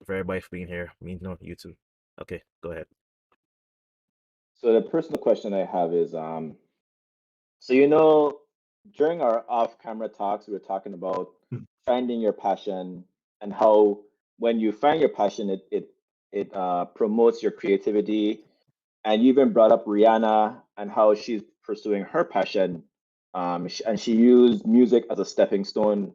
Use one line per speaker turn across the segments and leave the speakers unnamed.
for everybody for being here. Me, no, you too. Okay, go ahead.
So the personal question I have is, so you know, during our off-camera talks, we were talking about finding your passion and how when you find your passion, it promotes your creativity. And you even brought up Rihanna and how she's pursuing her passion, and she used music as a stepping stone.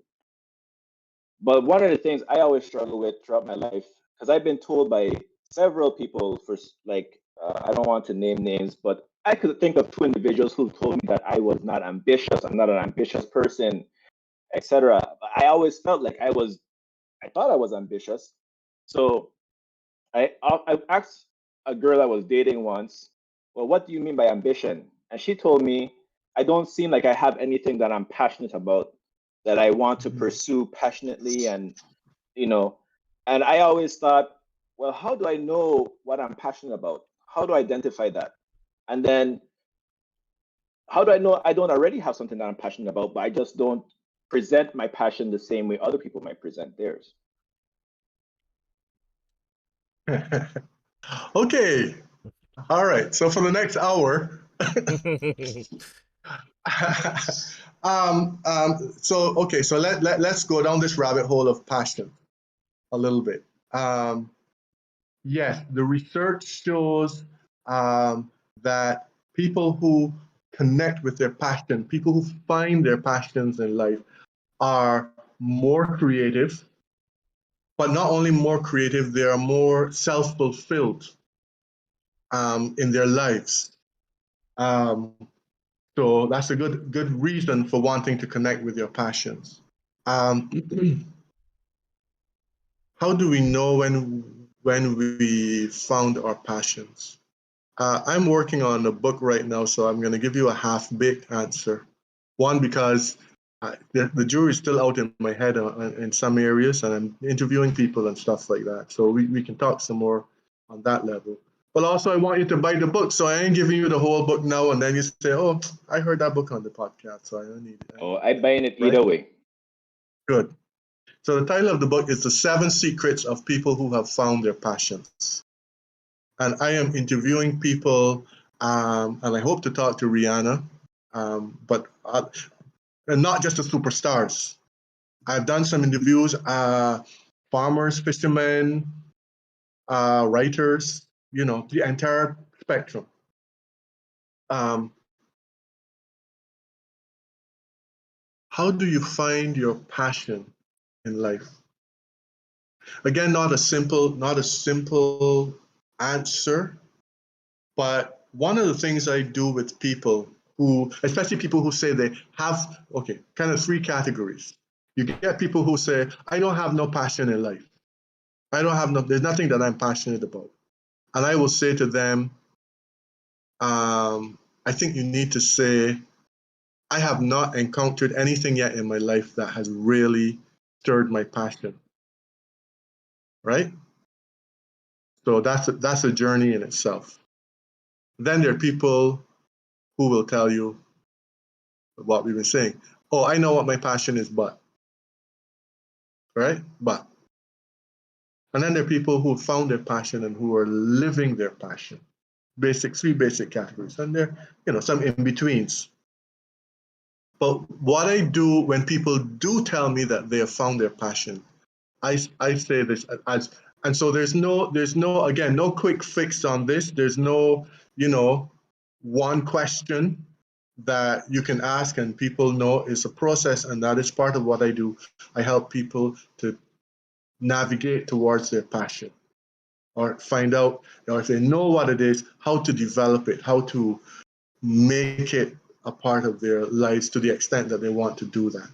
But one of the things I always struggle with throughout my life, because I've been told by several people like, I don't want to name names, but I could think of two individuals who told me that I was not ambitious, I'm not an ambitious person, etc. But I always felt like I thought I was ambitious. So I asked a girl I was dating once, well, what do you mean by ambition? And she told me, I don't seem like I have anything that I'm passionate about, that I want to pursue passionately. You know, and I always thought, well, how do I know what I'm passionate about? How do I identify that? And then how do I know I don't already have something that I'm passionate about, but I just don't present my passion the same way other people might present theirs?
Okay. All right. So for the next hour, so let's go down this rabbit hole of passion a little bit. Yes, the research shows that people who connect with their passion, people who find their passions in life, are more creative, but not only more creative, they are more self-fulfilled in their lives. So that's a good reason for wanting to connect with your passions. How do we know when we found our passions? I'm working on a book right now, so I'm going to give you a half-baked answer. One, because the jury is still out in my head in some areas, and I'm interviewing people and stuff like that. So we can talk some more on that level. But also, I want you to buy the book, so I ain't giving you the whole book now, and then you say, "Oh, I heard that book on the podcast, so I don't need it."
Oh, I'm buying it either way.
Good. So the title of the book is The 7 Secrets of People Who Have Found Their Passions. And I am interviewing people, and I hope to talk to Rihanna, but and not just the superstars. I've done some interviews, farmers, fishermen, writers, the entire spectrum. How do you find your passion in life? Again, not a simple answer, but one of the things I do with people who, especially people who say they have, kind of 3 categories. You get people who say, I don't have no passion in life. There's nothing that I'm passionate about. And I will say to them, I think you need to say, I have not encountered anything yet in my life that has really stirred my passion. Right? So that's a journey in itself. Then there are people who will tell you what we've been saying. Oh, I know what my passion is, but. Right? But. And then there are people who found their passion and who are living their passion. 3 basic categories. And there are, some in-betweens. But what I do when people do tell me that they have found their passion, I say this as, and so there's no again, no quick fix on this. There's no, one question that you can ask and people know. It's a process, and that is part of what I do. I help people to navigate towards their passion, or find out, if they know what it is, how to develop it, how to make it a part of their lives to the extent that they want to do that.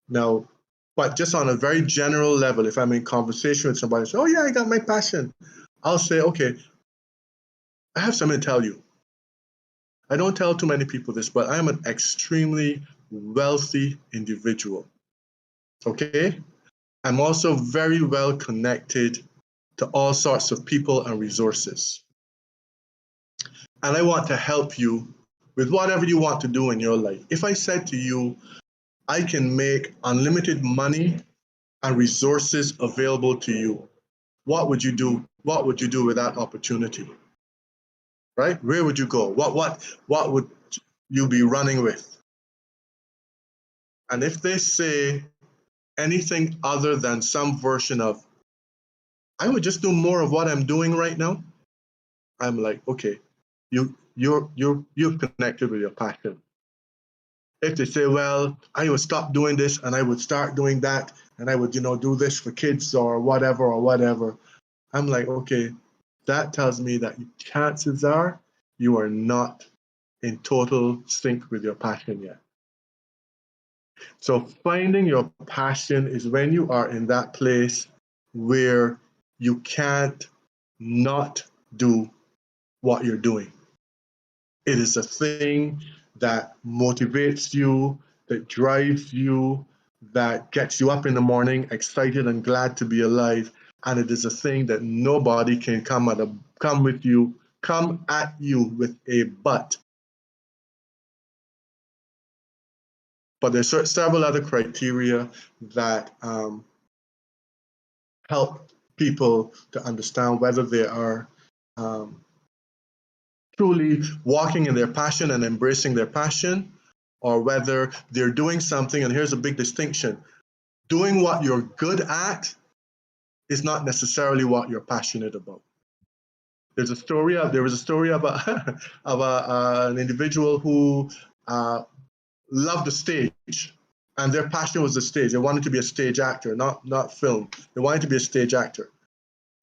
Now, but just on a very general level, if I'm in conversation with somebody, say, oh yeah, I got my passion, I'll say, okay, I have something to tell you. I don't tell too many people this, but I'm an extremely wealthy individual. Okay? I'm also very well connected to all sorts of people and resources. And I want to help you with whatever you want to do in your life. If I said to you, I can make unlimited money and resources available to you, what would you do? What would you do with that opportunity? Right? Where would you go? What would you be running with? And if they say anything other than some version of, I would just do more of what I'm doing right now, I'm like, okay, you're connected with your passion. If they say, well, I would stop doing this and I would start doing that and I would, do this for kids or whatever, I'm like, okay, that tells me that chances are you are not in total sync with your passion yet. So finding your passion is when you are in that place where you can't not do what you're doing. It is a thing that motivates you, that drives you, that gets you up in the morning excited and glad to be alive. And it is a thing that nobody can come at you with a but. But there's several other criteria that help people to understand whether they are truly walking in their passion and embracing their passion, or whether they're doing something, and here's a big distinction. Doing what you're good at is not necessarily what you're passionate about. There was a story about an individual who loved the stage, and their passion was the stage. They wanted to be a stage actor, not film. They wanted to be a stage actor.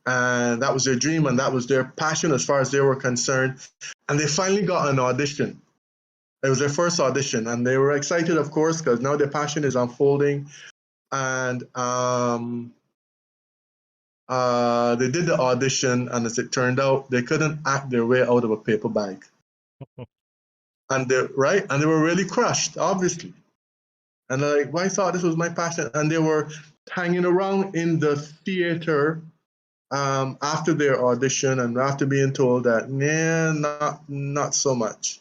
And that was their dream, and that was their passion as far as they were concerned. And they finally got an audition. It was their first audition, and they were excited, of course, because now their passion is unfolding. And they did the audition, and as it turned out, they couldn't act their way out of a paper bag. And they were really crushed, obviously. And they're like, well, I thought this was my passion. And they were hanging around in the theater after their audition and after being told that, not so much.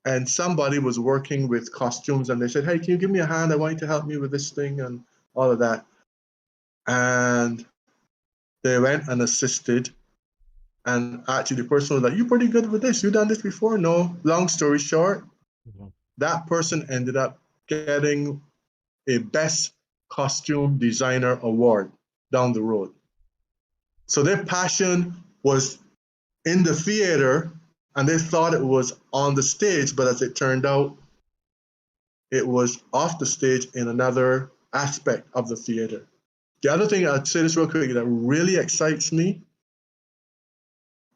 And somebody was working with costumes, and they said, hey, can you give me a hand? I want you to help me with this thing and all of that. And they went and assisted. And actually, the person was like, you're pretty good with this. You've done this before? No. Long story short, that person ended up getting a Best Costume Designer Award down the road. So their passion was in the theater, and they thought it was on the stage, but as it turned out, it was off the stage in another aspect of the theater. The other thing, I'd say this real quick, that really excites me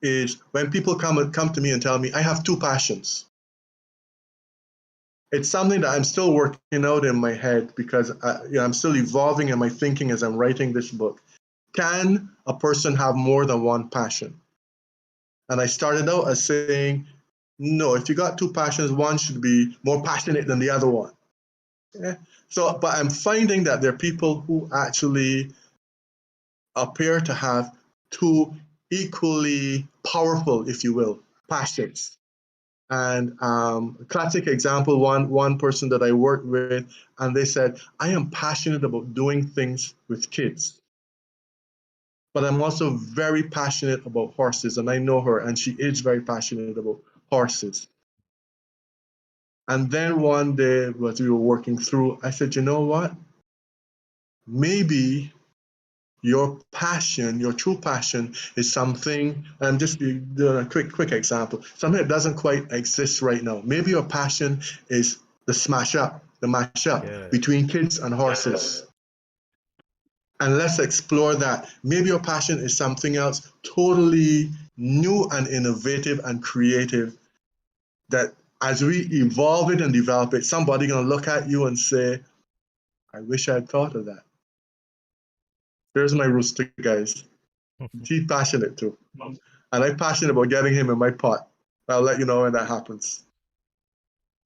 is when people come to me and tell me, I have two passions. It's something that I'm still working out in my head because I'm still evolving in my thinking as I'm writing this book. Can a person have more than one passion? And I started out as saying, no, if you got two passions, one should be more passionate than the other one. Yeah? But I'm finding that there are people who actually appear to have two equally powerful, if you will, passions. And a classic example, one person that I worked with, and they said, I am passionate about doing things with kids, but I'm also very passionate about horses. And I know her, and she is very passionate about horses. And then one day, as we were working through, I said, you know what? Maybe your passion, your true passion, is something, I'm just doing a quick example, something that doesn't quite exist right now. Maybe your passion is the mashup between kids and horses. And let's explore that. Maybe your passion is something else totally new and innovative and creative, that as we evolve it and develop it, somebody's going to look at you and say, I wish I had thought of that. There's my rooster, guys. He's passionate too. And I'm passionate about getting him in my pot. I'll let you know when that happens.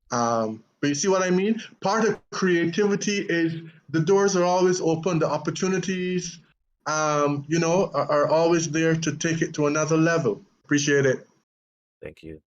But you see what I mean? Part of creativity is the doors are always open. The opportunities, are always there to take it to another level. Appreciate it.
Thank you.